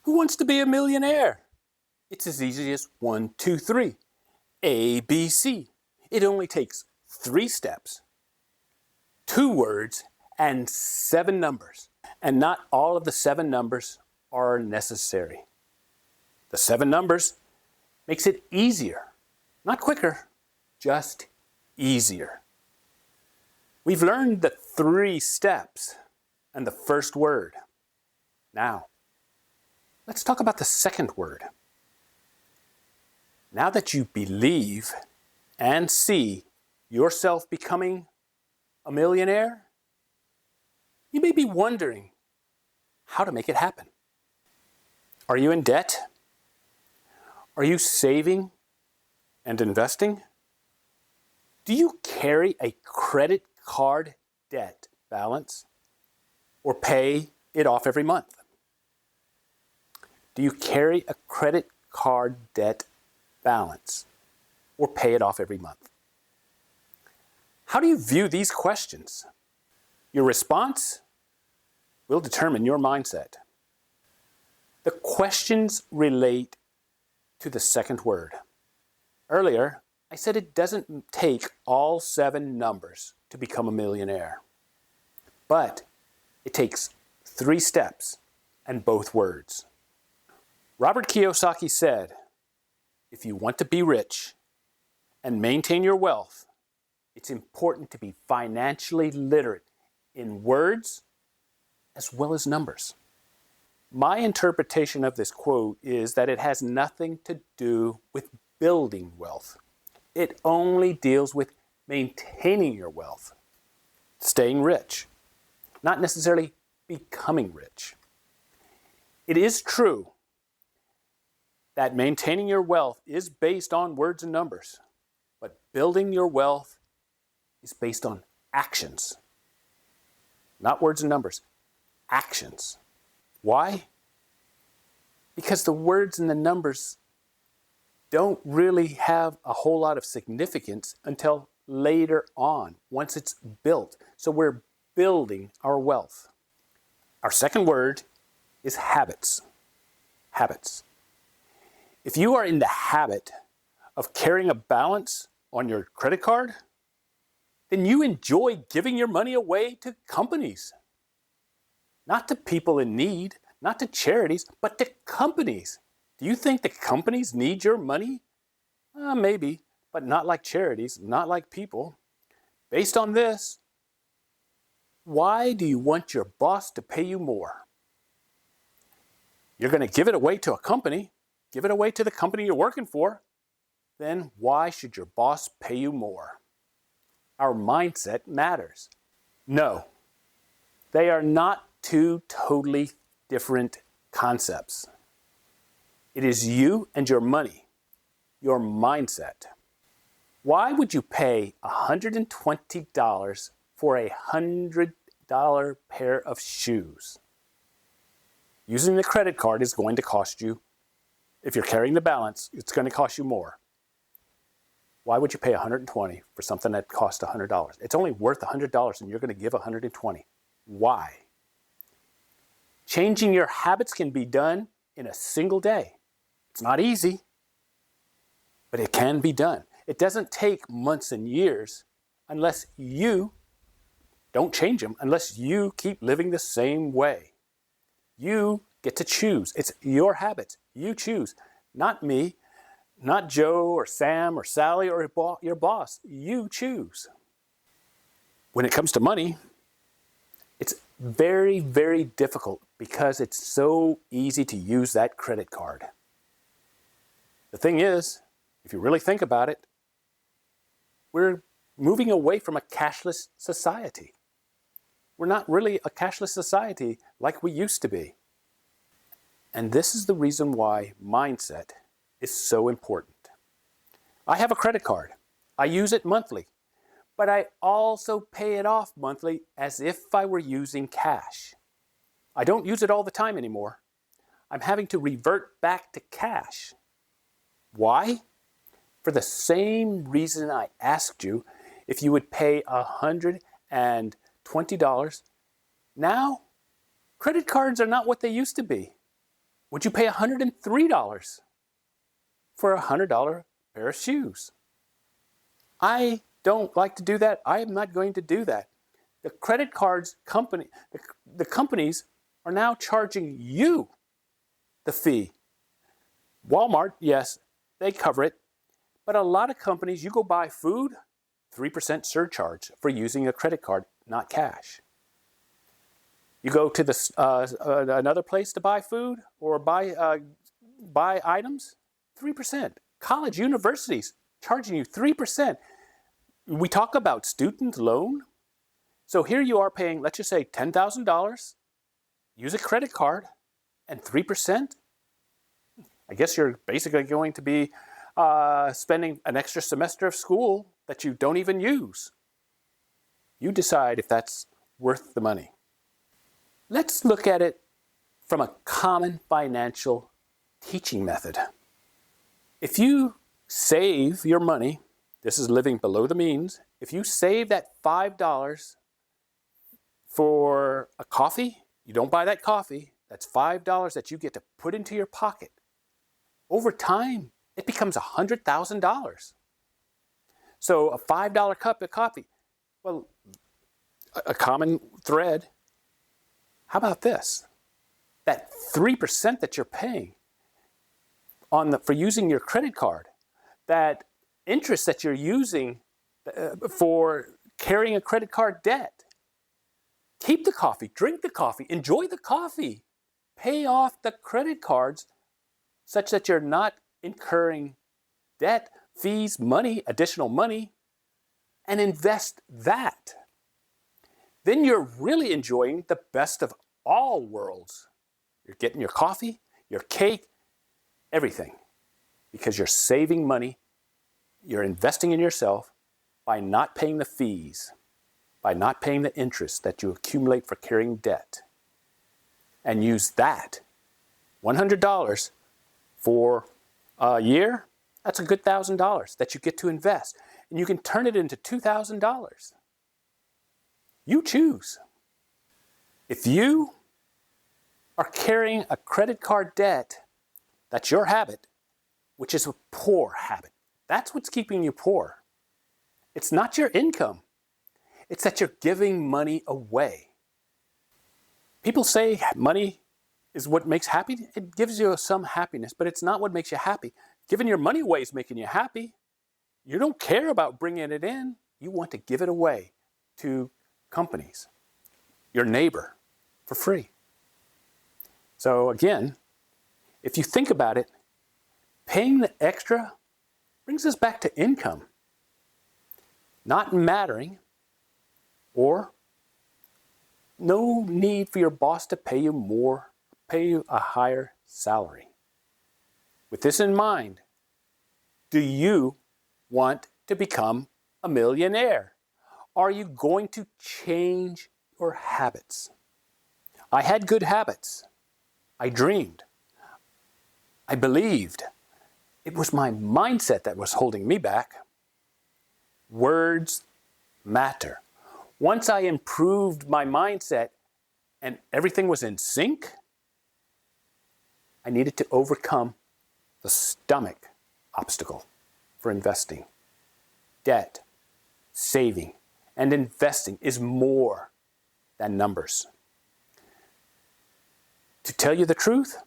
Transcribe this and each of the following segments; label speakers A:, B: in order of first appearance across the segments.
A: Who wants to be a millionaire? It's as easy as 1, 2, 3. A, B, C. It only takes 3 steps, 2 words, and 7 numbers. And not all of the 7 numbers are necessary. The 7 numbers makes it easier. Not quicker, just easier. We've learned the 3 steps and the first word. Now, let's talk about the second word. Now that you believe and see yourself becoming a millionaire, you may be wondering how to make it happen. Are you in debt? Are you saving and investing? Do you carry a credit card debt balance or pay it off every month? Do you carry a credit card debt balance or pay it off every month? How do you view these questions? Your response will determine your mindset. The questions relate to the second word. Earlier, I said it doesn't take all 7 numbers to become a millionaire, but it takes 3 steps and both words. Robert Kiyosaki said, if you want to be rich and maintain your wealth, it's important to be financially literate in words as well as numbers. My interpretation of this quote is that it has nothing to do with building wealth. It only deals with maintaining your wealth, staying rich, not necessarily becoming rich. It is true that maintaining your wealth is based on words and numbers, but building your wealth is based on actions. Not words and numbers, actions. Why? Because the words and the numbers don't really have a whole lot of significance until later on, once it's built. So we're building our wealth. Our second word is habits. Habits. If you are in the habit of carrying a balance on your credit card, then you enjoy giving your money away to companies. Not to people in need, not to charities, but to companies. Do you think the companies need your money? Maybe, but not like charities, not like people. Based on this, why do you want your boss to pay you more? You're going to give it away to a company, give it away to the company you're working for. Then why should your boss pay you more? Our mindset matters. No, they are not 2 totally different concepts. It is you and your money, your mindset. Why would you pay $120 for a $100 pair of shoes? Using the credit card is going to cost you, if you're carrying the balance, it's going to cost you more. Why would you pay $120 for something that costs $100? It's only worth $100 and you're going to give $120. Why? Changing your habits can be done in a single day. It's not easy, but it can be done. It doesn't take months and years unless you don't change them, unless you keep living the same way. You get to choose. It's your habits. You choose. Not me, not Joe or Sam or Sally or your boss. You choose. When it comes to money, it's very, very difficult because it's so easy to use that credit card. The thing is, if you really think about it, we're moving away from a cashless society. We're not really a cashless society like we used to be. And this is the reason why mindset is so important. I have a credit card. I use it monthly, but I also pay it off monthly as if I were using cash. I don't use it all the time anymore. I'm having to revert back to cash. Why? For the same reason I asked you if you would pay $120. Now, credit cards are not what they used to be. Would you pay $103 for a $100 pair of shoes? I don't like to do that. I am not going to do that. The credit cards company, the companies are now charging you the fee. Walmart, yes, they cover it. But a lot of companies, you go buy food, 3% surcharge for using a credit card, not cash. You go to another place to buy food or buy items, 3%. College, universities charging you 3%. We talk about student loan. So here you are paying, let's just say $10,000, use a credit card, and 3%. I guess you're basically going to be spending an extra semester of school that you don't even use. You decide if that's worth the money. Let's look at it from a common financial teaching method. If you save your money, this is living below the means, if you save that $5 for a coffee, you don't buy that coffee, that's $5 that you get to put into your pocket. Over time, it becomes $100,000. So a $5 cup of coffee, well, a common thread. How about this? That 3% that you're paying for using your credit card, that interest that you're using for carrying a credit card debt. Keep the coffee, drink the coffee, enjoy the coffee. Pay off the credit cards such that you're not incurring debt, fees, money, additional money, and invest that. Then you're really enjoying the best of all worlds. You're getting your coffee, your cake, everything, because you're saving money, you're investing in yourself by not paying the fees, by not paying the interest that you accumulate for carrying debt. And use that, $100 for a year, that's a good $1,000 that you get to invest. And you can turn it into $2,000. You choose. If you are carrying a credit card debt, that's your habit, which is a poor habit. That's what's keeping you poor. It's not your income. It's that you're giving money away. People say money is what makes happy. It gives you some happiness, but it's not what makes you happy. Giving your money away is making you happy. You don't care about bringing it in. You want to give it away to companies, your neighbor, for free. So again, if you think about it, paying the extra brings us back to income. Not mattering, or no need for your boss to pay you more, pay you a higher salary. With this in mind, do you want to become a millionaire? Are you going to change your habits? I had good habits. I dreamed. I believed. It was my mindset that was holding me back. Words matter. Once I improved my mindset and everything was in sync, I needed to overcome the stomach obstacle for investing. Debt, saving, and investing is more than numbers. To tell you the truth,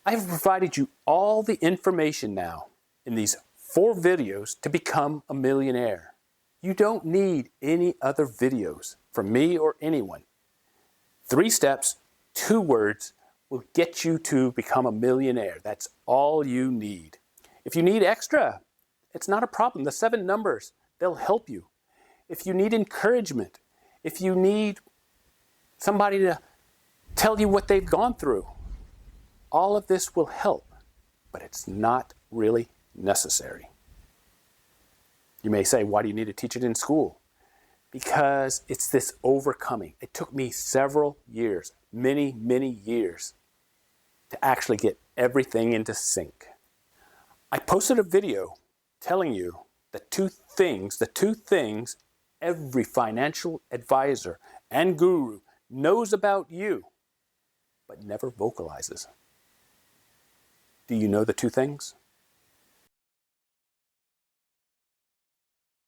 A: I have provided you all the information now in these 4 videos to become a millionaire. You don't need any other videos from me or anyone. 3 steps, 2 words will get you to become a millionaire. That's all you need. If you need extra, it's not a problem. The 7 numbers, they'll help you. If you need encouragement, if you need somebody to tell you what they've gone through, all of this will help, but it's not really necessary. You may say, why do you need to teach it in school? Because it's this overcoming. It took me several years, many, many years, to actually get everything into sync. I posted a video telling you the two things every financial advisor and guru knows about you, but never vocalizes. Do you know the two things?